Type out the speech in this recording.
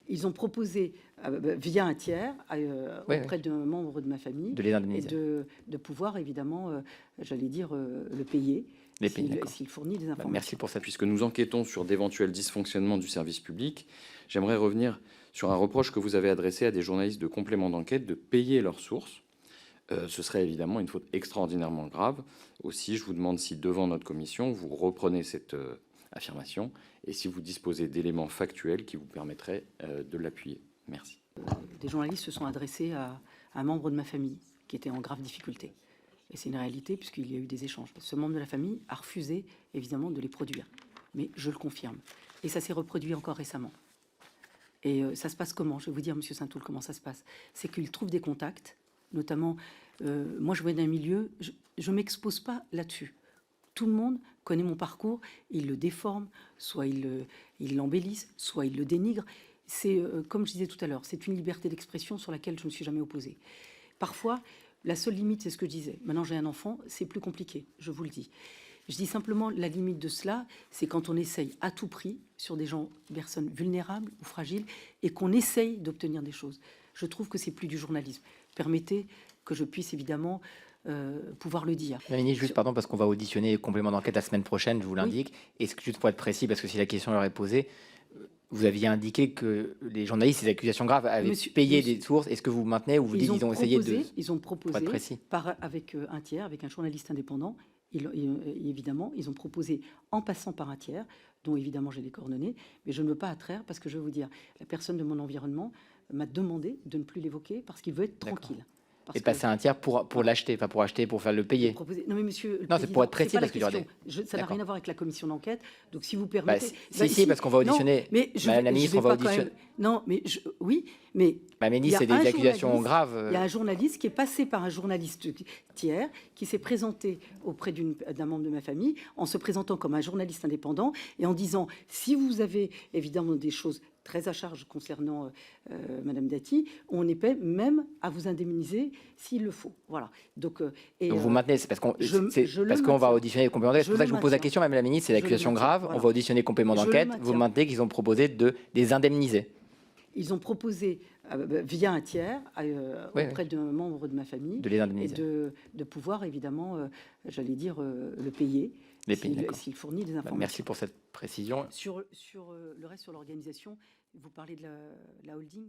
Ils ont proposé, via un tiers, Oui, auprès d'un membre de ma famille, de les et indemniser. de pouvoir, évidemment, j'allais dire, le payer Les payer, d'accord. s'il fournit des informations. Merci pour ça. Puisque nous enquêtons sur d'éventuels dysfonctionnements du service public, j'aimerais revenir sur un reproche que vous avez adressé à des journalistes de complément d'enquête de payer leurs sources. Ce serait évidemment une faute extraordinairement grave. Aussi, je vous demande si, devant notre commission, vous reprenez cette affirmation et si vous disposez d'éléments factuels qui vous permettraient de l'appuyer. Merci. Des journalistes se sont adressés à un membre de ma famille qui était en grave difficulté. Et c'est une réalité puisqu'il y a eu des échanges. Ce membre de la famille a refusé, évidemment, de les produire. Mais je le confirme. Et ça s'est reproduit encore récemment. Et ça se passe comment? Je vais vous dire, Monsieur Saint-Toul, comment ça se passe. C'est qu'il trouve des contacts, notamment, moi je viens d'un milieu, je ne m'expose pas là-dessus. Tout le monde connaît mon parcours, il le déforme, soit il l'embellisse, soit il le dénigre. C'est, comme je disais tout à l'heure, c'est une liberté d'expression sur laquelle je ne me suis jamais opposée. Parfois, la seule limite, c'est ce que je disais. Maintenant, j'ai un enfant, c'est plus compliqué, je vous le dis. Je dis simplement, la limite de cela, c'est quand on essaye à tout prix sur des gens, personnes vulnérables ou fragiles, et qu'on essaye d'obtenir des choses. Je trouve que c'est plus du journalisme. Permettez que je puisse évidemment pouvoir le dire. Madame la ministre, juste pardon, parce qu'on va auditionner les compléments d'enquête la semaine prochaine, je vous l'indique. Est-ce que, juste pour être précis, parce que si la question leur est posée, vous aviez indiqué que les journalistes, ces accusations graves, avaient payé des sources. Est-ce que vous maintenez ou vous dites qu'ils ont essayé de... Ils ont proposé, avec un tiers, avec un journaliste indépendant, évidemment, ils ont proposé en passant par un tiers, dont évidemment j'ai les coordonnées, mais je ne veux pas attraire parce que je vais vous dire, la personne de mon environnement m'a demandé de ne plus l'évoquer parce qu'il veut être tranquille. Et passer un tiers pour l'acheter, pas pour acheter, pour faire le payer. Non mais monsieur, non, c'est pour être précis parce que ça n'a rien à voir avec la commission d'enquête. Donc si vous permettez, si, parce qu'on va auditionner. Madame la ministre, on va auditionner. Non, mais oui, mais Madame la ministre, c'est des accusations graves. Il y a un journaliste qui est passé par un journaliste tiers qui s'est présenté auprès d'un membre de ma famille en se présentant comme un journaliste indépendant et en disant si vous avez évidemment des choses très à charge concernant Madame Dati, on est prêt même à vous indemniser s'il le faut. Voilà. Donc vous maintenez, c'est parce qu'on va auditionner les compléments d'enquête. C'est pour ça que je vous pose la question, Madame la ministre, c'est l'accusation grave. Voilà. On va auditionner les compléments d'enquête. Vous maintenez qu'ils ont proposé de les indemniser. Ils ont proposé via un tiers auprès d'un membre de ma famille de les indemniser. Et de pouvoir évidemment, j'allais dire, le payer. S'il fournit des informations. Merci pour cette précision. Sur le reste, sur l'organisation, vous parlez de la holding.